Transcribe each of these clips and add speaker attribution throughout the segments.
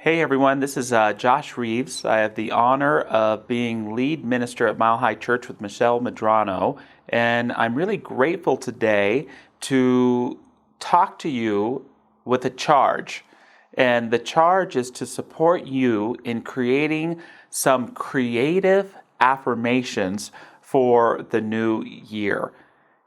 Speaker 1: Hey everyone, this is Josh Reeves. I have the honor of being lead minister at Mile High Church with Michelle Medrano, and I'm really grateful today to talk to you with a charge. And the charge is to support you in creating some creative affirmations for the new year.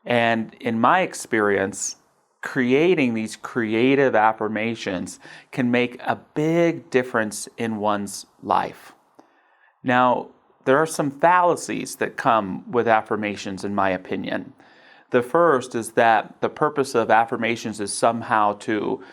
Speaker 1: And in my experience, creating these creative affirmations can make a big difference in one's life. Now, there are some fallacies that come with affirmations, in my opinion. The first is that the purpose of affirmations is somehow to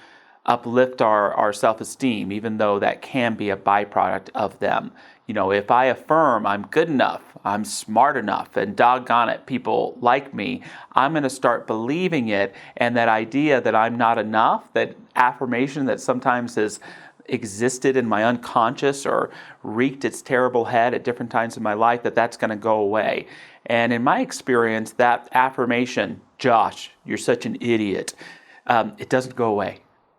Speaker 1: uplift our self-esteem, even though that can be a byproduct of them. You know, if I affirm I'm good enough, I'm smart enough, and doggone it, people like me, I'm going to start believing it, and that idea that I'm not enough, that affirmation that sometimes has existed in my unconscious or wreaked its terrible head at different times in my life, that's going to go away. And in my experience, that affirmation, Josh, you're such an idiot, it doesn't go away.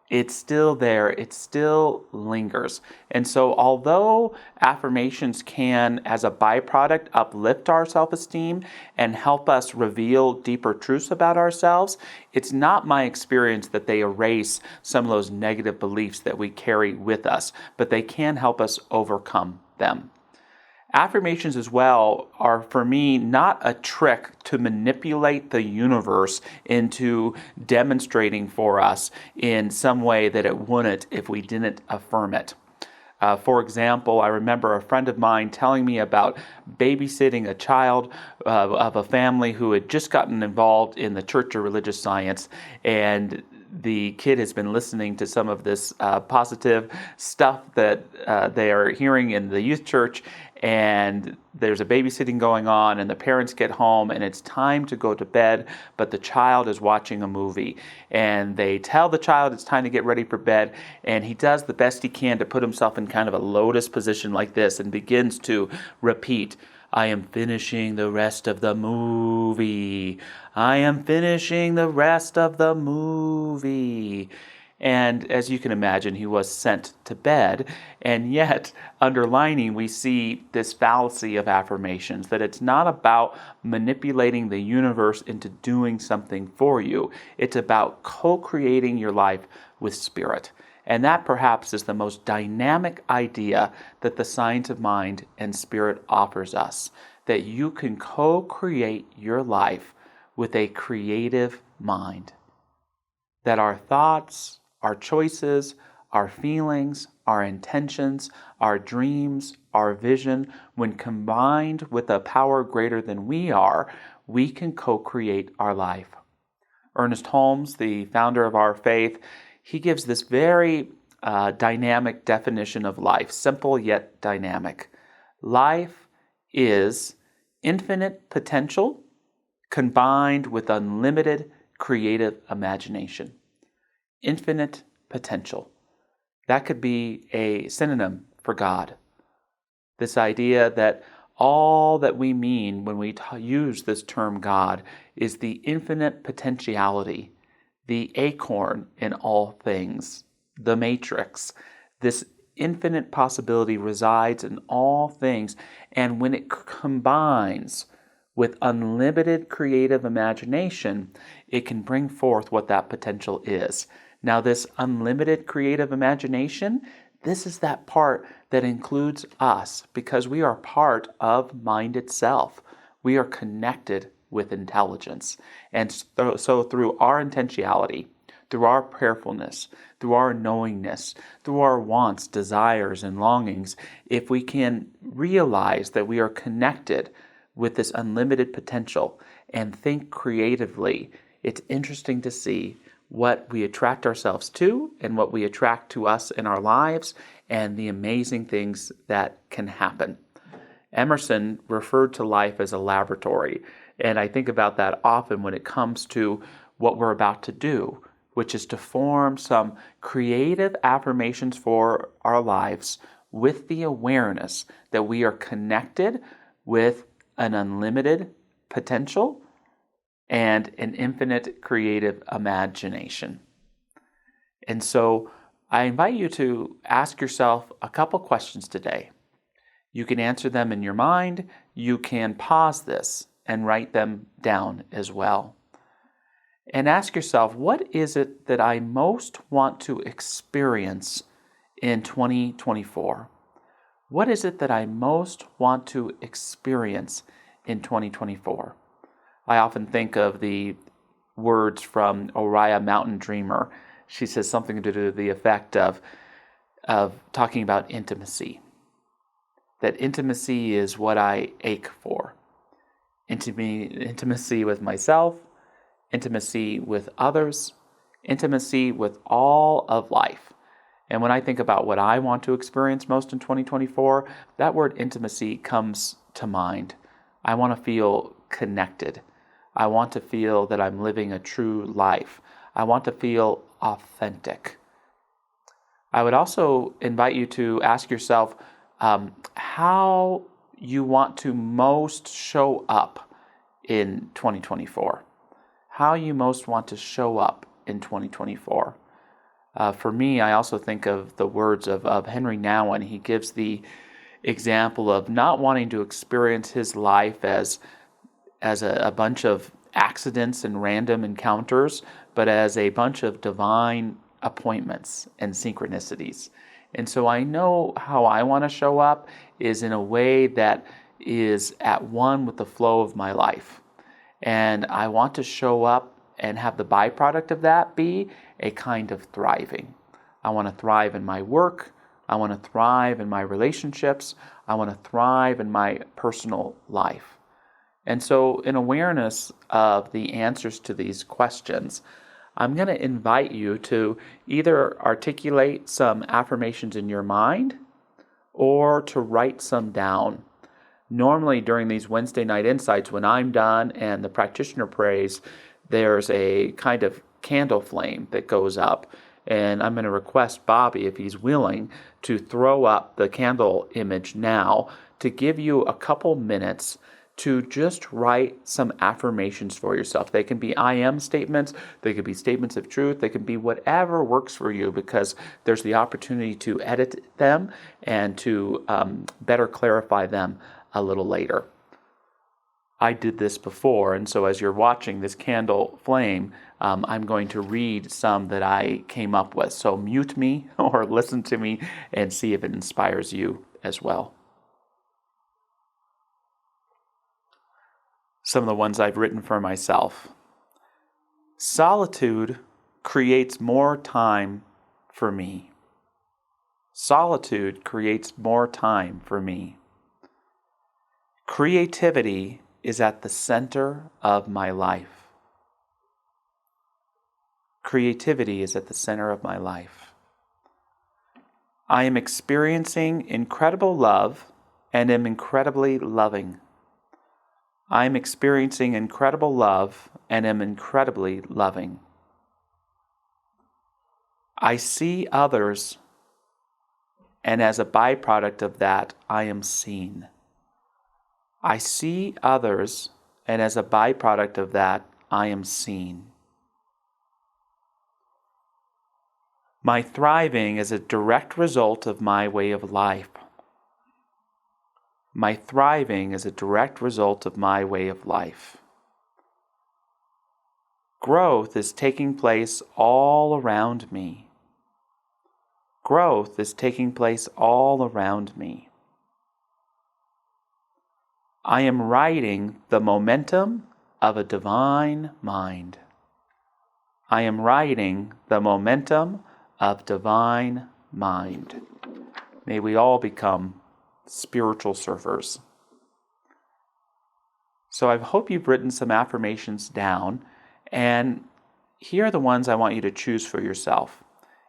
Speaker 1: It's still there. It still lingers. And so although affirmations can, as a byproduct, uplift our self-esteem and help us reveal deeper truths about ourselves, it's not my experience that they erase some of those negative beliefs that we carry with us, but they can help us overcome them. Affirmations as well are, for me, not a trick to manipulate the universe into demonstrating for us in some way that it wouldn't if we didn't affirm it. For example, I remember a friend of mine telling me about babysitting a child of a family who had just gotten involved in the Church of Religious Science, and the kid has been listening to some of this positive stuff that they are hearing in the youth church, and there's a babysitting going on, and the parents get home, and it's time to go to bed, but the child is watching a movie. And they tell the child it's time to get ready for bed, and he does the best he can to put himself in kind of a lotus position like this and begins to repeat, I am finishing the rest of the movie. I am finishing the rest of the movie. And as you can imagine, he was sent to bed. And yet, underlining, we see this fallacy of affirmations, that it's not about manipulating the universe into doing something for you. It's about co-creating your life with spirit. And that perhaps is the most dynamic idea that the science of mind and spirit offers us, that you can co-create your life with a creative mind, that our thoughts, our choices, our feelings, our intentions, our dreams, our vision, when combined with a power greater than we are, we can co-create our life. Ernest Holmes, the founder of our faith, he gives this very dynamic definition of life, simple yet dynamic. Life is infinite potential combined with unlimited creative imagination. Infinite potential. That could be a synonym for God. This idea that all that we mean when we use this term God is the infinite potentiality, the acorn in all things, the matrix. This infinite possibility resides in all things, and when it combines with unlimited creative imagination, it can bring forth what that potential is. Now, this unlimited creative imagination, this is that part that includes us, because we are part of mind itself. We are connected with intelligence. And so through our intentionality, through our prayerfulness, through our knowingness, through our wants, desires, and longings, if we can realize that we are connected with this unlimited potential and think creatively, it's interesting to see what we attract ourselves to and what we attract to us in our lives and the amazing things that can happen. Emerson referred to life as a laboratory, and I think about that often when it comes to what we're about to do, which is to form some creative affirmations for our lives with the awareness that we are connected with an unlimited potential and an infinite creative imagination. And so I invite you to ask yourself a couple questions today. You can answer them in your mind. You can pause this and write them down as well. And ask yourself, what is it that I most want to experience in 2024? What is it that I most want to experience in 2024? I often think of the words from Oriah Mountain Dreamer. She says something to the effect of talking about intimacy. That intimacy is what I ache for. Intimacy with myself, intimacy with others, intimacy with all of life. And when I think about what I want to experience most in 2024, that word intimacy comes to mind. I want to feel connected. I want to feel that I'm living a true life. I want to feel authentic. I would also invite you to ask yourself how you want to most show up in 2024. How you most want to show up in 2024. For me, I also think of the words of Henry Nouwen. He gives the example of not wanting to experience his life as a bunch of accidents and random encounters, but as a bunch of divine appointments and synchronicities. And so I know how I want to show up is in a way that is at one with the flow of my life. And I want to show up and have the byproduct of that be a kind of thriving. I want to thrive in my work. I want to thrive in my relationships. I want to thrive in my personal life. And so in awareness of the answers to these questions, I'm going to invite you to either articulate some affirmations in your mind or to write some down. Normally during these Wednesday night insights, when I'm done and the practitioner prays, there's a kind of candle flame that goes up. And I'm going to request Bobby, if he's willing, to throw up the candle image now to give you a couple minutes to just write some affirmations for yourself. They can be I am statements, they could be statements of truth, they can be whatever works for you, because there's the opportunity to edit them and to better clarify them a little later. I did this before, and so as you're watching this candle flame, I'm going to read some that I came up with. So mute me or listen to me and see if it inspires you as well. Some of the ones I've written for myself. Solitude creates more time for me. Solitude creates more time for me. Creativity is at the center of my life. Creativity is at the center of my life. I am experiencing incredible love and am incredibly loving. I am experiencing incredible love and am incredibly loving. I see others, and as a byproduct of that, I am seen. I see others, and as a byproduct of that, I am seen. My thriving is a direct result of my way of life. My thriving is a direct result of my way of life. Growth is taking place all around me. Growth is taking place all around me. I am riding the momentum of a divine mind. I am riding the momentum of divine mind. May we all become spiritual surfers. So I hope you've written some affirmations down, and here are the ones I want you to choose for yourself.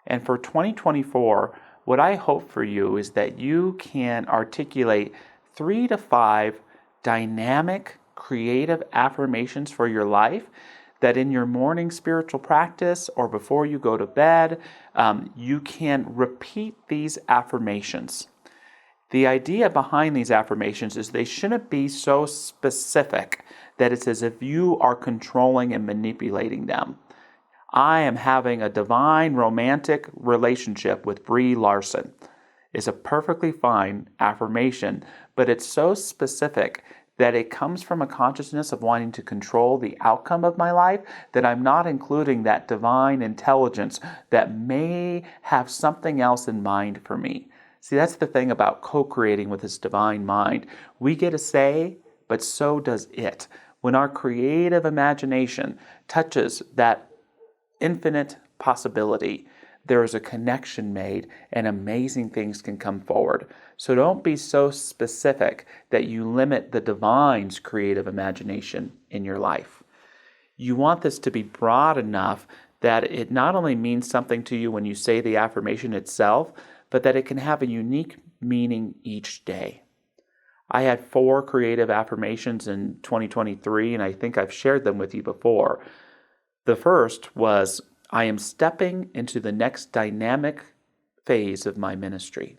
Speaker 1: And for 2024, what I hope for you is that you can articulate 3 to 5 dynamic, creative affirmations for your life that in your morning spiritual practice or before you go to bed, you can repeat these affirmations. The idea behind these affirmations is they shouldn't be so specific that it's as if you are controlling and manipulating them. I am having a divine romantic relationship with Brie Larson is a perfectly fine affirmation, but it's so specific that it comes from a consciousness of wanting to control the outcome of my life that I'm not including that divine intelligence that may have something else in mind for me. See, that's the thing about co-creating with this divine mind. We get a say, but so does it. When our creative imagination touches that infinite possibility, there is a connection made and amazing things can come forward. So don't be so specific that you limit the divine's creative imagination in your life. You want this to be broad enough that it not only means something to you when you say the affirmation itself, but that it can have a unique meaning each day. I had 4 creative affirmations in 2023, and I think I've shared them with you before. The first was, I am stepping into the next dynamic phase of my ministry.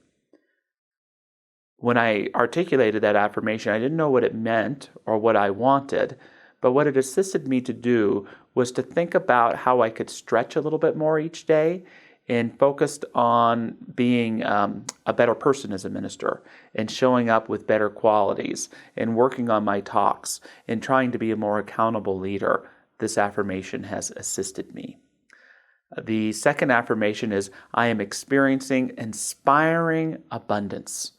Speaker 1: When I articulated that affirmation, I didn't know what it meant or what I wanted, but what it assisted me to do was to think about how I could stretch a little bit more each day and focused on being a better person as a minister and showing up with better qualities and working on my talks and trying to be a more accountable leader. This affirmation has assisted me. The second affirmation is, I am experiencing inspiring abundance.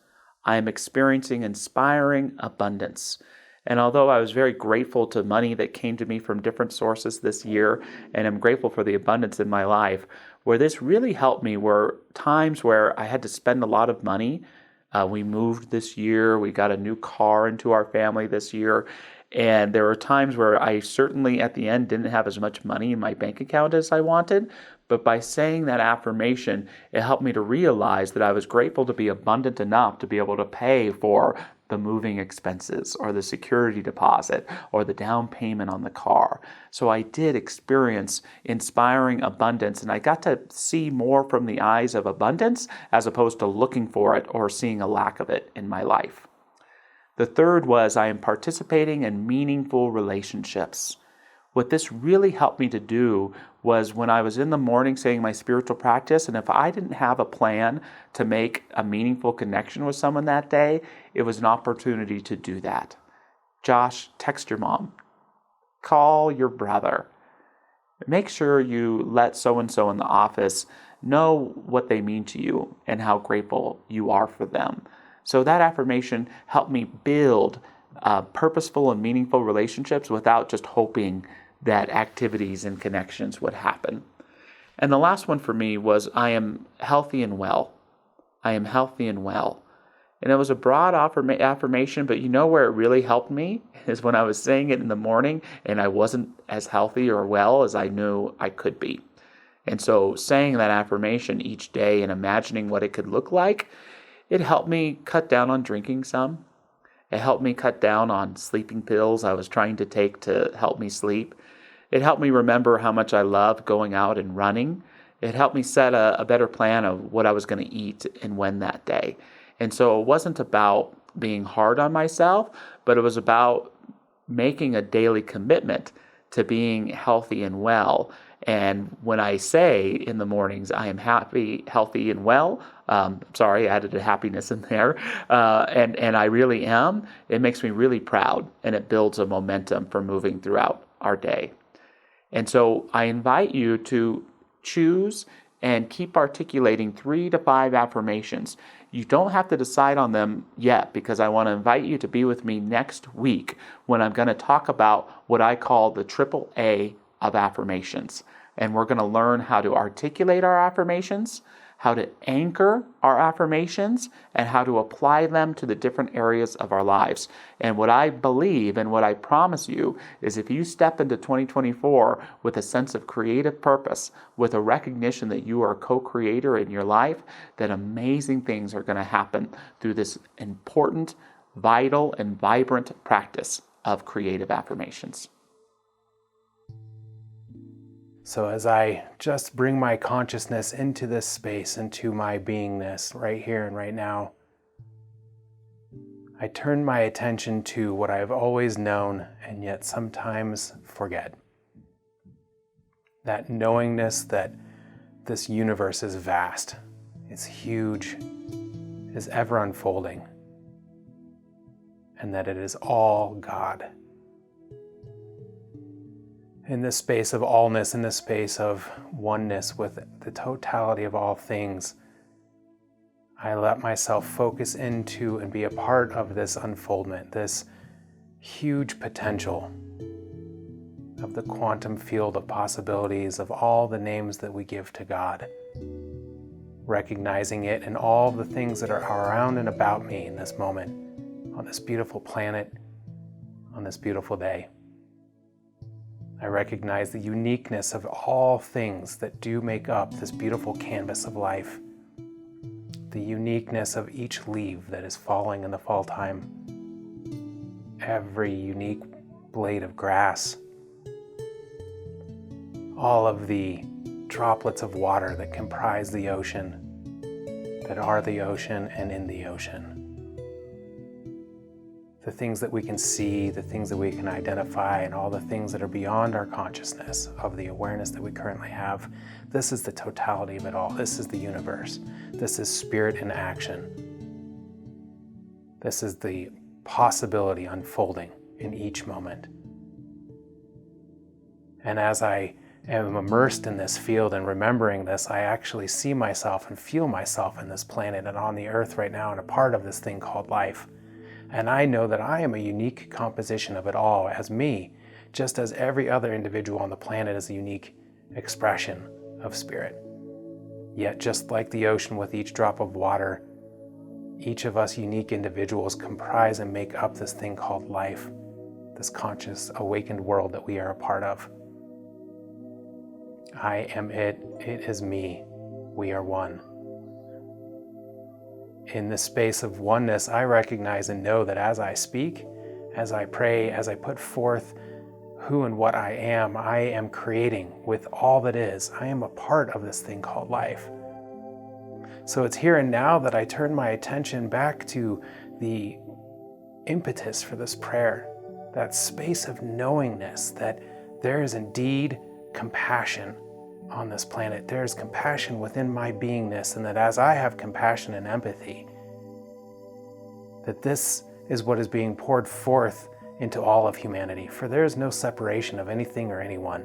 Speaker 1: I am experiencing inspiring abundance. And although I was very grateful to money that came to me from different sources this year, and I'm grateful for the abundance in my life, where this really helped me were times where I had to spend a lot of money. We moved this year. We got a new car into our family this year. And there were times where I certainly at the end didn't have as much money in my bank account as I wanted. But by saying that affirmation, it helped me to realize that I was grateful to be abundant enough to be able to pay for the moving expenses or the security deposit or the down payment on the car. So I did experience inspiring abundance, and I got to see more from the eyes of abundance as opposed to looking for it or seeing a lack of it in my life. The third was, I am participating in meaningful relationships. What this really helped me to do was when I was in the morning saying my spiritual practice, and if I didn't have a plan to make a meaningful connection with someone that day, it was an opportunity to do that. Josh, text your mom. Call your brother. Make sure you let so-and-so in the office know what they mean to you and how grateful you are for them. So that affirmation helped me build purposeful and meaningful relationships without just hoping that activities and connections would happen. And the last one for me was, I am healthy and well. I am healthy and well. And it was a broad affirmation, but you know where it really helped me is when I was saying it in the morning and I wasn't as healthy or well as I knew I could be. And so saying that affirmation each day and imagining what it could look like, it helped me cut down on drinking some. It helped me cut down on sleeping pills I was trying to take to help me sleep. It helped me remember how much I love going out and running. It helped me set a better plan of what I was going to eat and when that day. And so it wasn't about being hard on myself, but it was about making a daily commitment to being healthy and well. And when I say in the mornings, I am happy, healthy, and well, I added a happiness in there, and I really am, it makes me really proud, and it builds a momentum for moving throughout our day. And so I invite you to choose and keep articulating 3 to 5 affirmations. You don't have to decide on them yet, because I want to invite you to be with me next week when I'm going to talk about what I call the triple A of affirmations. And we're going to learn how to articulate our affirmations, how to anchor our affirmations, and how to apply them to the different areas of our lives. And what I believe and what I promise you is if you step into 2024 with a sense of creative purpose, with a recognition that you are a co-creator in your life, then amazing things are going to happen through this important, vital, and vibrant practice of creative affirmations.
Speaker 2: So as I just bring my consciousness into this space, into my beingness right here and right now, I turn my attention to what I've always known and yet sometimes forget. that knowingness that this universe is vast, it's huge, is ever unfolding, and that it is all God. In this space of allness, in this space of oneness with the totality of all things, I let myself focus into and be a part of this unfoldment, this huge potential of the quantum field of possibilities of all the names that we give to God, recognizing it in all the things that are around and about me in this moment, on this beautiful planet, on this beautiful day. I recognize the uniqueness of all things that do make up this beautiful canvas of life, the uniqueness of each leaf that is falling in the fall time, every unique blade of grass, all of the droplets of water that comprise the ocean, that are the ocean and in the ocean. The things that we can see, the things that we can identify, and all the things that are beyond our consciousness of the awareness that we currently have. This is the totality of it all. This is the universe. This is spirit in action. This is the possibility unfolding in each moment. And as I am immersed in this field and remembering this, I actually see myself and feel myself in this planet and on the earth right now and a part of this thing called life. And I know that I am a unique composition of it all as me, just as every other individual on the planet is a unique expression of spirit. Yet just like the ocean with each drop of water, each of us unique individuals comprise and make up this thing called life, this conscious, awakened world that we are a part of. I am it, it is me, we are one. In this space of oneness, I recognize and know that as I speak, as I pray, as I put forth who and what I am creating with all that is. I am a part of this thing called life. So it's here and now that I turn my attention back to the impetus for this prayer, that space of knowingness that there is indeed compassion on this planet. There is compassion within my beingness, and that as I have compassion and empathy, that this is what is being poured forth into all of humanity, for there is no separation of anything or anyone.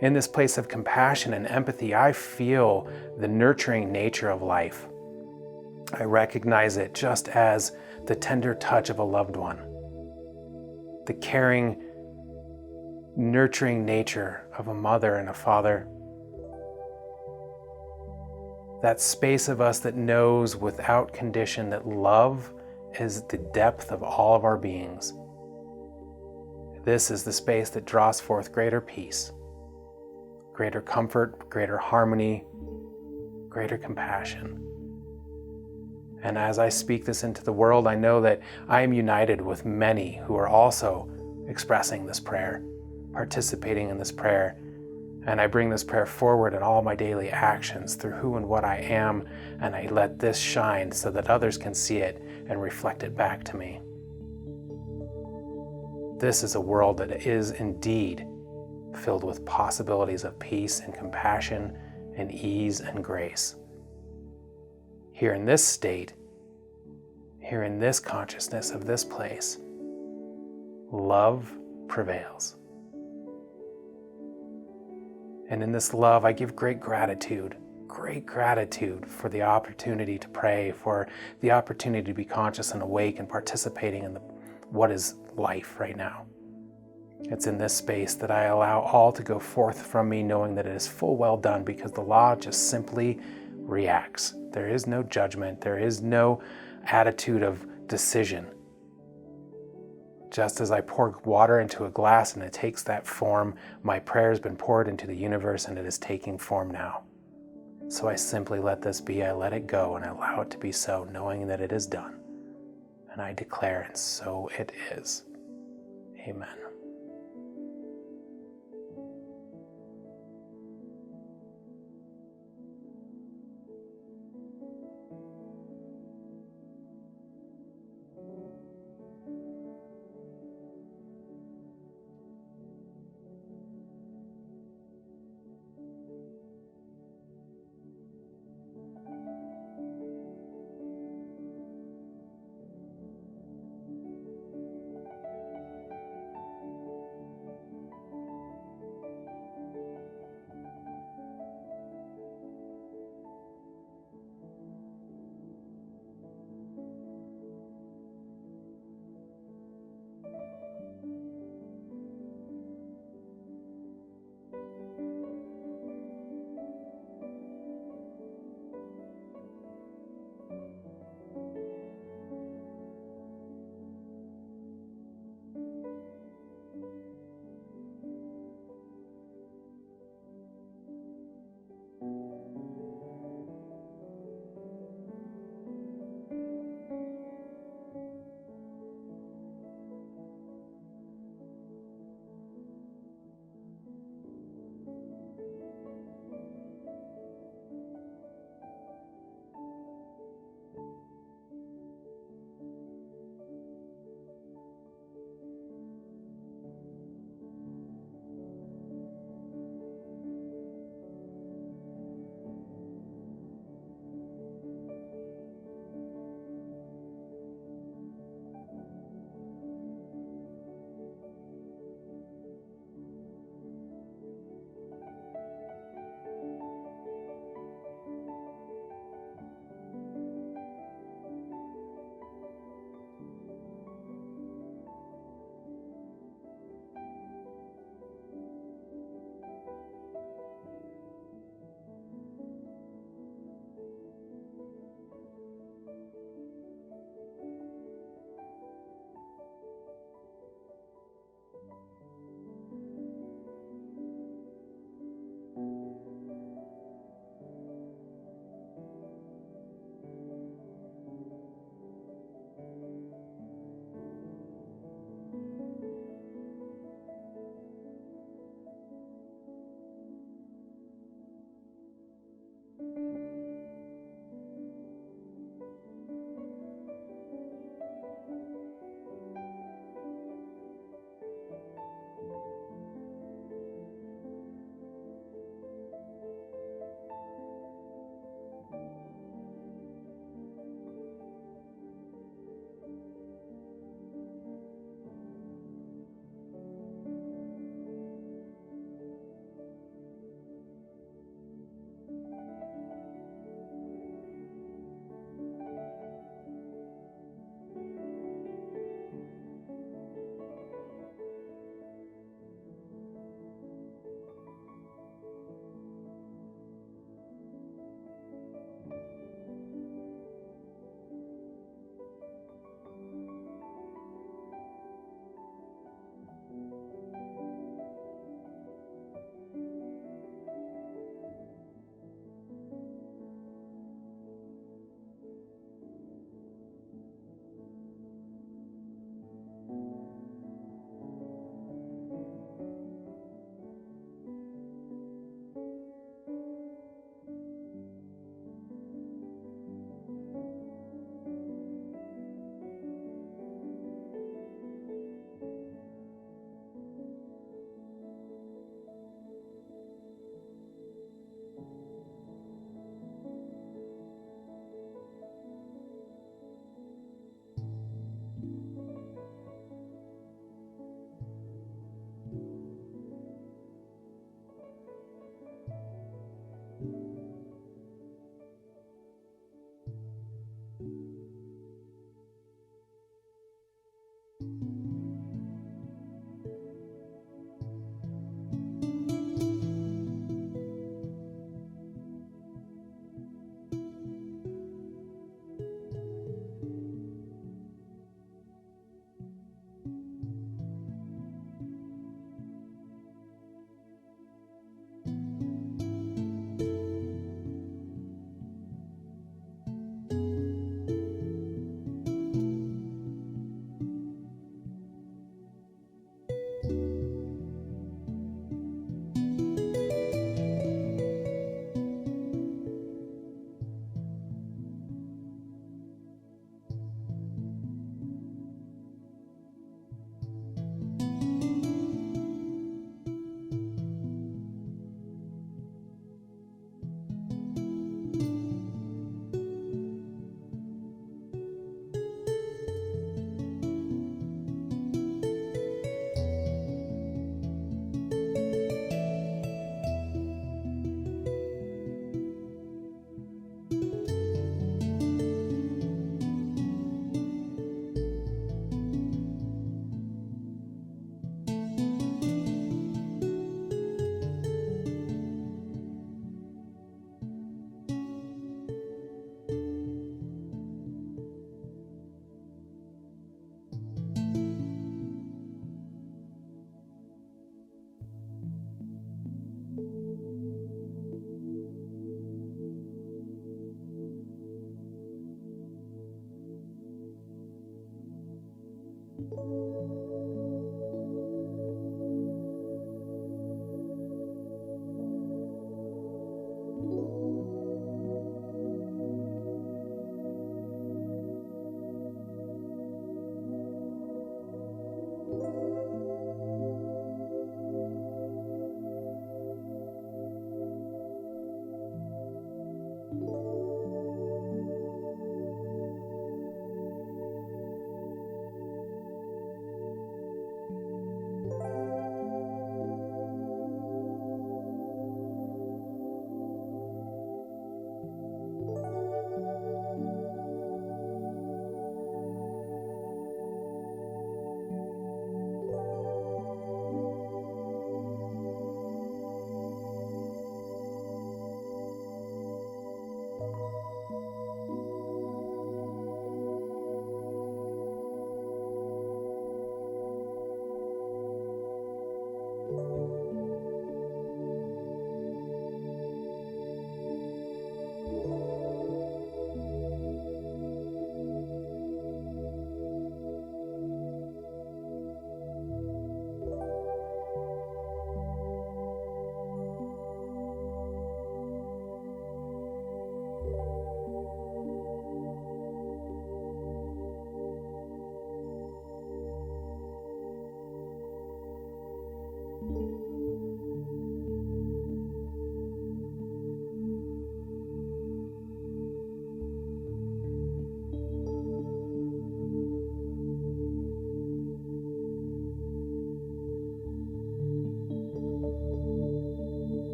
Speaker 2: In this place of compassion and empathy, I feel the nurturing nature of life. I recognize it just as the tender touch of a loved one, the caring, nurturing nature of a mother and a father. That space of us that knows without condition that love is the depth of all of our beings. This is the space that draws forth greater peace, greater comfort, greater harmony, greater compassion. And as I speak this into the world, I know that I am united with many who are also expressing this prayer, participating in this prayer. And I bring this prayer forward in all my daily actions through who and what I am, and I let this shine so that others can see it and reflect it back to me. This is a world that is indeed filled with possibilities of peace and compassion and ease and grace. Here in this state, here in this consciousness of this place, love prevails. And in this love, I give great gratitude for the opportunity to pray, for the opportunity to be conscious and awake and participating in what is life right now. It's in this space that I allow all to go forth from me, knowing that it is full well done, because the law just simply reacts. There is no judgment. There is no attitude of decision. Just as I pour water into a glass and it takes that form, my prayer has been poured into the universe and it is taking form now. So I simply let this be, I let it go, and I allow it to be so, knowing that it is done. And I declare, and so it is. Amen.